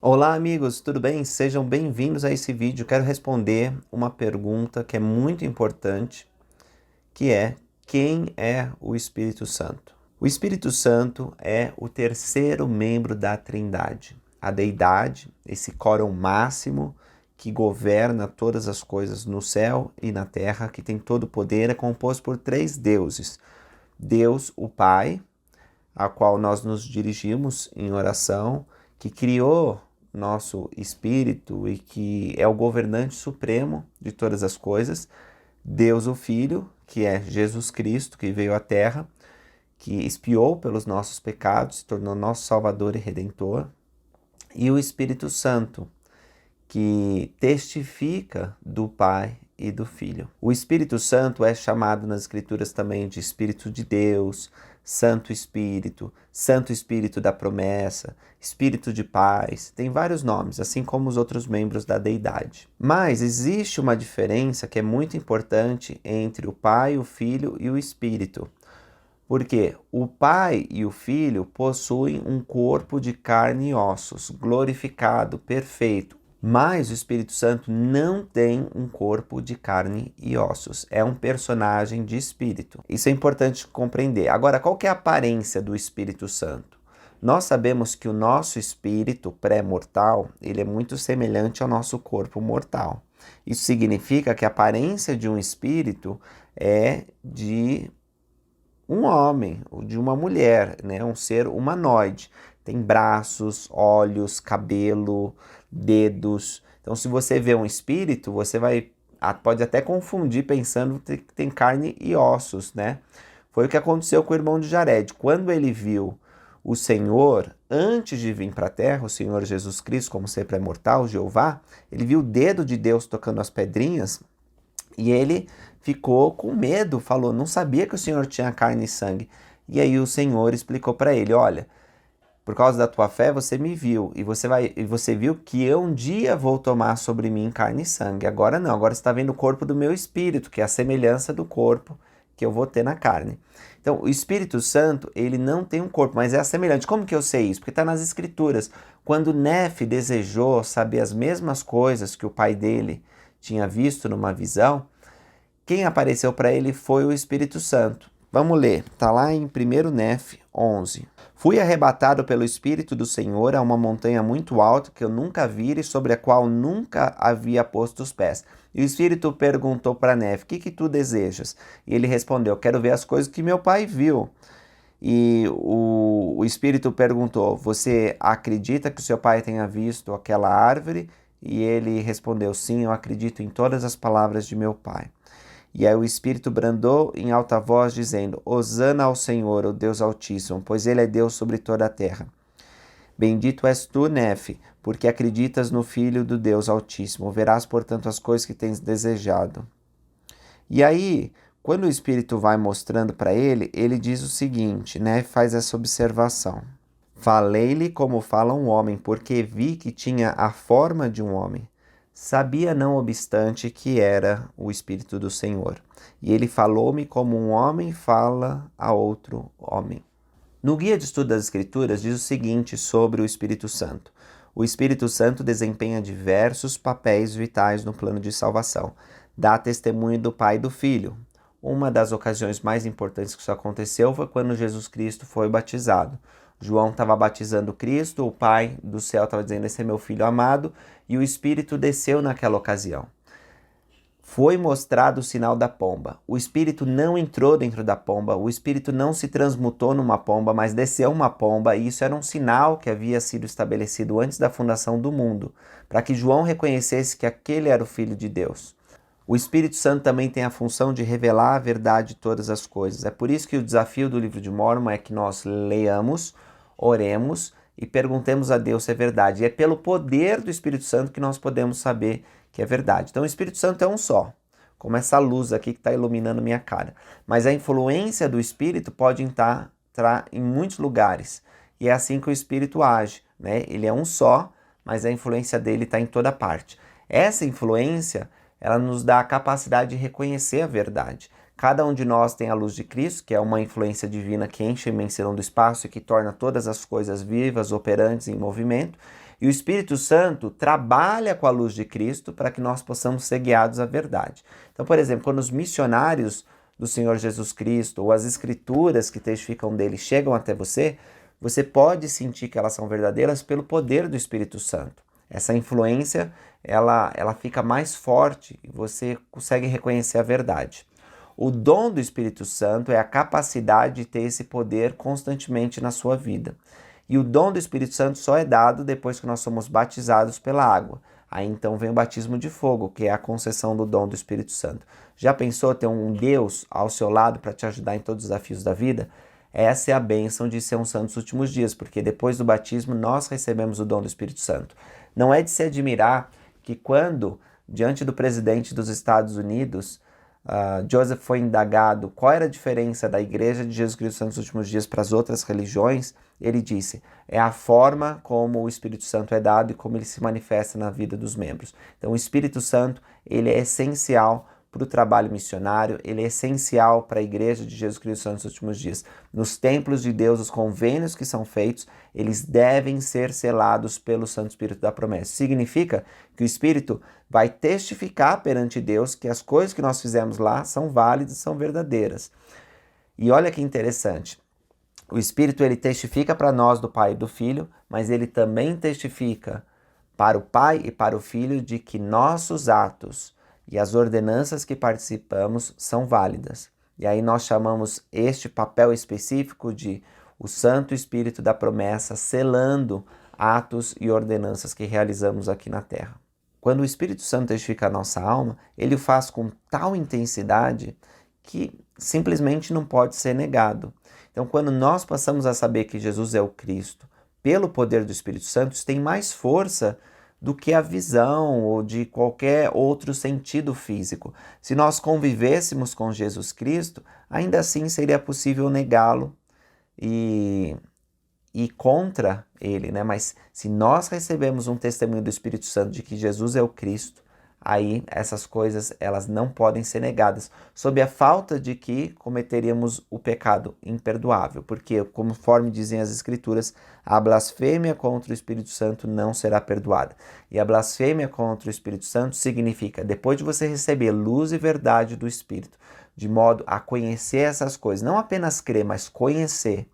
Olá, amigos, tudo bem? Sejam bem-vindos a esse vídeo. Quero responder uma pergunta que é muito importante, que é: quem é o Espírito Santo? O Espírito Santo é o terceiro membro da Trindade, a deidade, esse quórum máximo que governa todas as coisas no céu e na terra, que tem todo o poder, é composto por três deuses. Deus, o Pai, a qual nós nos dirigimos em oração, que criou nosso espírito e que é o governante supremo de todas as coisas. Deus o Filho, que é Jesus Cristo, que veio à Terra, que expiou pelos nossos pecados, se tornou nosso Salvador e Redentor. E o Espírito Santo, que testifica do Pai e do Filho. O Espírito Santo é chamado nas Escrituras também de Espírito de Deus, Santo Espírito da promessa, Espírito de paz, tem vários nomes, assim como os outros membros da deidade. Mas existe uma diferença que é muito importante entre o Pai, o Filho e o Espírito. Porque o Pai e o Filho possuem um corpo de carne e ossos, glorificado, perfeito. Mas o Espírito Santo não tem um corpo de carne e ossos. É um personagem de espírito. Isso é importante compreender. Agora, qual que é a aparência do Espírito Santo? Nós sabemos que o nosso espírito pré-mortal, ele é muito semelhante ao nosso corpo mortal. Isso significa que a aparência de um espírito é de um homem ou de uma mulher, né? Um ser humanoide. Tem braços, olhos, cabelo, dedos. Então, se você vê um espírito, você pode até confundir pensando que tem carne e ossos, né? Foi o que aconteceu com o irmão de Jared. Quando ele viu o Senhor, antes de vir para a terra, o Senhor Jesus Cristo, como ser pré-mortal, Jeová, ele viu o dedo de Deus tocando as pedrinhas e ele ficou com medo, falou, não sabia que o Senhor tinha carne e sangue. E aí o Senhor explicou para ele, olha, por causa da tua fé você me viu e você viu que eu um dia vou tomar sobre mim carne e sangue. Agora não, agora você está vendo o corpo do meu espírito, que é a semelhança do corpo que eu vou ter na carne. Então, o Espírito Santo, ele não tem um corpo, mas é semelhante. Como que eu sei isso? Porque está nas Escrituras. Quando Nefe desejou saber as mesmas coisas que o pai dele tinha visto numa visão, quem apareceu para ele foi o Espírito Santo. Vamos ler, está lá em 1 Nefe 11. Fui arrebatado pelo Espírito do Senhor a uma montanha muito alta que eu nunca vira e sobre a qual nunca havia posto os pés. E o Espírito perguntou para Nefe, o que tu desejas? E ele respondeu, quero ver as coisas que meu pai viu. E o Espírito perguntou, você acredita que o seu pai tenha visto aquela árvore? E ele respondeu, sim, eu acredito em todas as palavras de meu pai. E aí o Espírito brandou em alta voz, dizendo, Hosana ao Senhor, o Deus Altíssimo, pois Ele é Deus sobre toda a terra. Bendito és tu, Nefe, porque acreditas no Filho do Deus Altíssimo. Verás, portanto, as coisas que tens desejado. E aí, quando o Espírito vai mostrando para ele, ele diz o seguinte, né? Faz essa observação. Falei-lhe como fala um homem, porque vi que tinha a forma de um homem. Sabia, não obstante, que era o Espírito do Senhor. E ele falou-me como um homem fala a outro homem. No Guia de Estudo das Escrituras diz o seguinte sobre o Espírito Santo. O Espírito Santo desempenha diversos papéis vitais no plano de salvação. Dá testemunho do Pai e do Filho. Uma das ocasiões mais importantes que isso aconteceu foi quando Jesus Cristo foi batizado. João estava batizando Cristo, o Pai do céu estava dizendo, esse é meu Filho amado, e o Espírito desceu naquela ocasião. Foi mostrado o sinal da pomba. O Espírito não entrou dentro da pomba, o Espírito não se transmutou numa pomba, mas desceu uma pomba, e isso era um sinal que havia sido estabelecido antes da fundação do mundo, para que João reconhecesse que aquele era o Filho de Deus. O Espírito Santo também tem a função de revelar a verdade de todas as coisas. É por isso que o desafio do livro de Mórmon é que nós leiamos, oremos e perguntemos a Deus se é verdade. E é pelo poder do Espírito Santo que nós podemos saber que é verdade. Então o Espírito Santo é um só, como essa luz aqui que está iluminando minha cara. Mas a influência do Espírito pode entrar em muitos lugares. E é assim que o Espírito age, né? Ele é um só, mas a influência dele está em toda parte. Essa influência, ela nos dá a capacidade de reconhecer a verdade. Cada um de nós tem a luz de Cristo, que é uma influência divina que enche a imensidão do espaço e que torna todas as coisas vivas, operantes, em movimento. E o Espírito Santo trabalha com a luz de Cristo para que nós possamos ser guiados à verdade. Então, por exemplo, quando os missionários do Senhor Jesus Cristo ou as escrituras que testificam dele chegam até você, você pode sentir que elas são verdadeiras pelo poder do Espírito Santo. Essa influência, ela fica mais forte e você consegue reconhecer a verdade. O dom do Espírito Santo é a capacidade de ter esse poder constantemente na sua vida. E o dom do Espírito Santo só é dado depois que nós somos batizados pela água. Aí então vem o batismo de fogo, que é a concessão do dom do Espírito Santo. Já pensou ter um Deus ao seu lado para te ajudar em todos os desafios da vida? Essa é a bênção de ser um santo dos últimos dias, porque depois do batismo nós recebemos o dom do Espírito Santo. Não é de se admirar que quando, diante do presidente dos Estados Unidos, Joseph foi indagado qual era a diferença da Igreja de Jesus Cristo dos Últimos Dias para as outras religiões, ele disse, é a forma como o Espírito Santo é dado e como ele se manifesta na vida dos membros. Então o Espírito Santo, ele é essencial para o trabalho missionário, ele é essencial para a Igreja de Jesus Cristo dos Últimos Dias. Nos templos de Deus, os convênios que são feitos, eles devem ser selados pelo Santo Espírito da promessa. Significa que o Espírito vai testificar perante Deus que as coisas que nós fizemos lá são válidas, são verdadeiras. E olha que interessante, o Espírito ele testifica para nós do Pai e do Filho, mas ele também testifica para o Pai e para o Filho de que nossos atos e as ordenanças que participamos são válidas. E aí nós chamamos este papel específico de o Santo Espírito da promessa selando atos e ordenanças que realizamos aqui na Terra. Quando o Espírito Santo testifica a nossa alma, ele o faz com tal intensidade que simplesmente não pode ser negado. Então, quando nós passamos a saber que Jesus é o Cristo, pelo poder do Espírito Santo, isso tem mais força do que a visão ou de qualquer outro sentido físico. Se nós convivêssemos com Jesus Cristo, ainda assim seria possível negá-lo e contra ele, né? Mas se nós recebemos um testemunho do Espírito Santo de que Jesus é o Cristo, aí essas coisas elas não podem ser negadas, sob a falta de que cometeríamos o pecado imperdoável, porque conforme dizem as Escrituras, a blasfêmia contra o Espírito Santo não será perdoada. E a blasfêmia contra o Espírito Santo significa, depois de você receber luz e verdade do Espírito, de modo a conhecer essas coisas, não apenas crer, mas conhecer,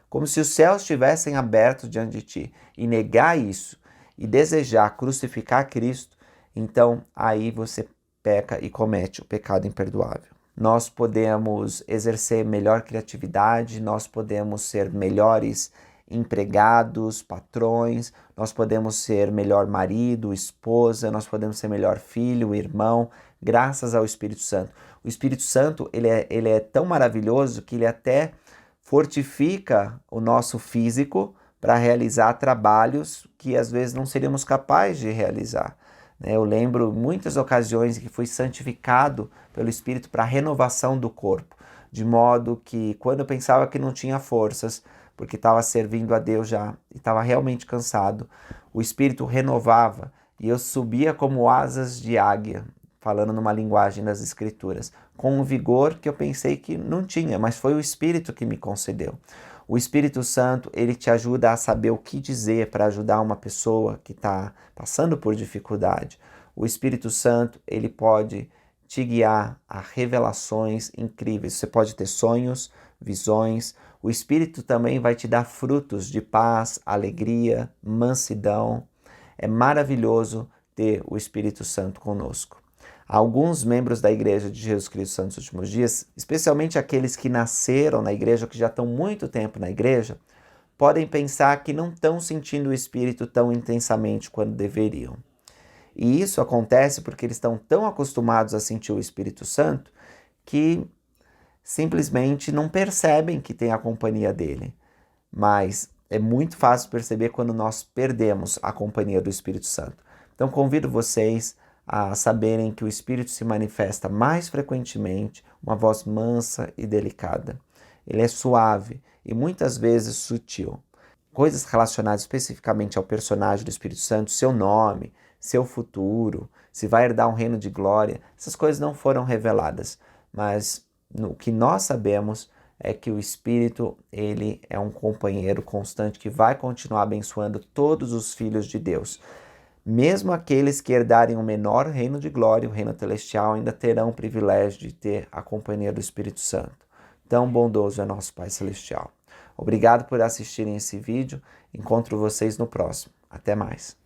como se os céus estivessem abertos diante de ti, e negar isso, e desejar crucificar Cristo, então aí você peca e comete o pecado imperdoável. Nós podemos exercer melhor criatividade, nós podemos ser melhores empregados, patrões, nós podemos ser melhor marido, esposa, nós podemos ser melhor filho, irmão, graças ao Espírito Santo. O Espírito Santo, ele é tão maravilhoso que ele até fortifica o nosso físico para realizar trabalhos que às vezes não seríamos capazes de realizar. Eu lembro muitas ocasiões em que fui santificado pelo Espírito para a renovação do corpo, de modo que quando eu pensava que não tinha forças, porque estava servindo a Deus já e estava realmente cansado, o Espírito renovava e eu subia como asas de águia, falando numa linguagem das Escrituras, com um vigor que eu pensei que não tinha, mas foi o Espírito que me concedeu. O Espírito Santo, ele te ajuda a saber o que dizer para ajudar uma pessoa que está passando por dificuldade. O Espírito Santo, ele pode te guiar a revelações incríveis. Você pode ter sonhos, visões. O Espírito também vai te dar frutos de paz, alegria, mansidão. É maravilhoso ter o Espírito Santo conosco. Alguns membros da Igreja de Jesus Cristo dos Últimos Dias, especialmente aqueles que nasceram na igreja, que já estão muito tempo na igreja, podem pensar que não estão sentindo o Espírito tão intensamente quanto deveriam. E isso acontece porque eles estão tão acostumados a sentir o Espírito Santo que simplesmente não percebem que tem a companhia dele. Mas é muito fácil perceber quando nós perdemos a companhia do Espírito Santo. Então convido vocês a saberem que o Espírito se manifesta mais frequentemente, uma voz mansa e delicada. Ele é suave e muitas vezes sutil. Coisas relacionadas especificamente ao personagem do Espírito Santo, seu nome, seu futuro, se vai herdar um reino de glória, essas coisas não foram reveladas, mas o que nós sabemos é que o Espírito, ele é um companheiro constante que vai continuar abençoando todos os filhos de Deus. Mesmo aqueles que herdarem o menor reino de glória, o reino celestial, ainda terão o privilégio de ter a companhia do Espírito Santo. Tão bondoso é nosso Pai Celestial. Obrigado por assistirem esse vídeo. Encontro vocês no próximo. Até mais.